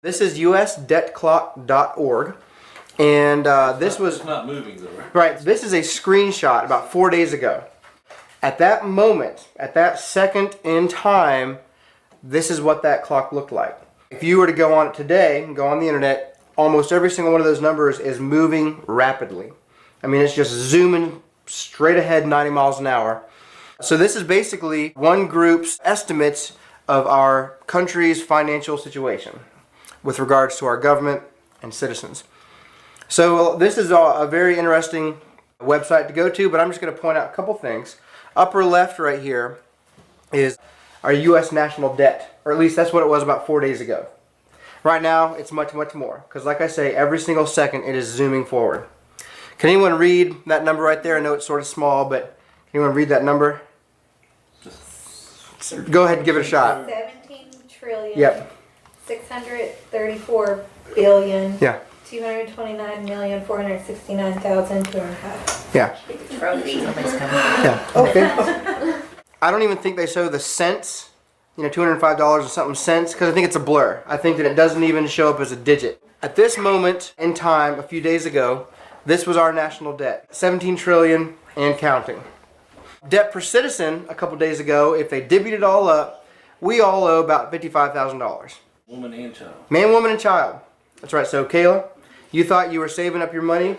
This is usdebtclock.org, and this was... It's not moving though, right? Right, this is a screenshot about 4 days ago. At that moment, at that second in time, this is what that clock looked like. If you were to go on it today, go on the internet, almost every single one of those numbers is moving rapidly. I mean, it's just zooming straight ahead 90 miles an hour. So this is basically one group's estimates of our country's financial situation with regards to our government and citizens. So this is a very interesting website to go to, but I'm just going to point out a couple things. Upper left right here is our U.S. national debt, or at least that's what it was about 4 days ago. Right now, it's much, much more, because like I say, every single second it is zooming forward. Can anyone read that number right there? I know it's sort of small, but can anyone read that number? Go ahead and give it a shot. 17 trillion. Yep. 634 billion. Yeah. 229,469,205. Yeah. Trophy. Yeah. Okay. I don't even think they show the cents, $205 and something cents, because I think it's a blur. I think that it doesn't even show up as a digit. At this moment in time, a few days ago, this was our national debt, 17 trillion and counting. Debt per citizen a couple days ago, if they divvied it all up, we all owe about $55,000. Woman and child. Man, woman, and child. That's right. So, Kayla, you thought you were saving up your money.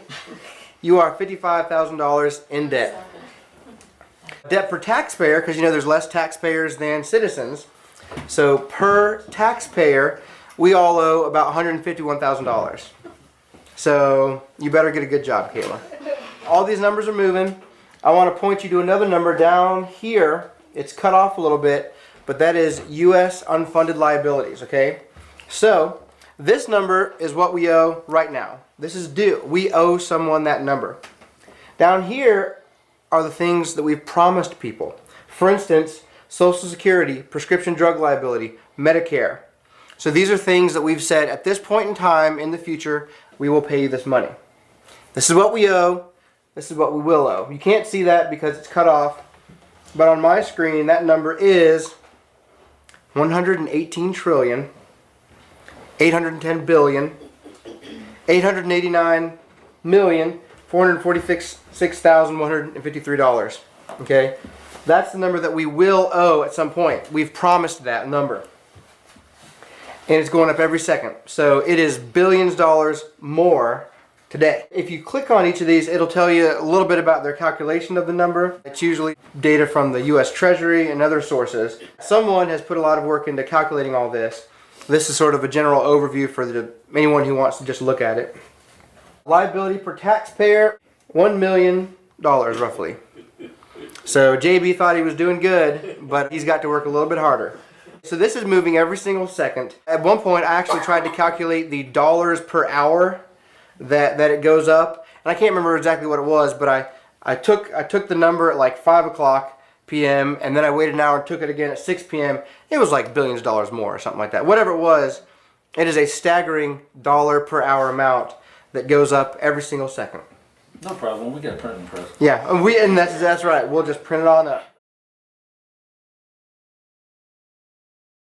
You are $55,000 in debt. Debt per taxpayer, because there's less taxpayers than citizens. So, per taxpayer, we all owe about $151,000. So, you better get a good job, Kayla. All these numbers are moving. I want to point you to another number down here. It's cut off a little bit, but that is U.S. unfunded liabilities, okay? So, this number is what we owe right now. This is due. We owe someone that number. Down here are the things that we've promised people. For instance, Social Security, prescription drug liability, Medicare. So these are things that we've said at this point in time in the future, we will pay you this money. This is what we owe. This is what we will owe. You can't see that because it's cut off. But on my screen, that number is 118 trillion, 810 billion, 889,446,153. Okay? That's the number that we will owe at some point. We've promised that number. And it's going up every second. So it is billions of dollars more today. If you click on each of these, it'll tell you a little bit about their calculation of the number. It's usually data from the U.S. Treasury and other sources. Someone has put a lot of work into calculating all this. This is sort of a general overview for anyone who wants to just look at it. Liability per taxpayer, $1 million roughly. So JB thought he was doing good, but he's got to work a little bit harder. So this is moving every single second. At one point, I actually tried to calculate the dollars per hour that it goes up, and I can't remember exactly what it was, but I took the number at like 5 o'clock p.m. and then I waited an hour and took it again at 6 p.m. It was like billions of dollars more or something like that. Whatever it was, it is a staggering dollar per hour amount that goes up every single second. No problem. We got a printing press. Yeah, and that's right. We'll just print it on up.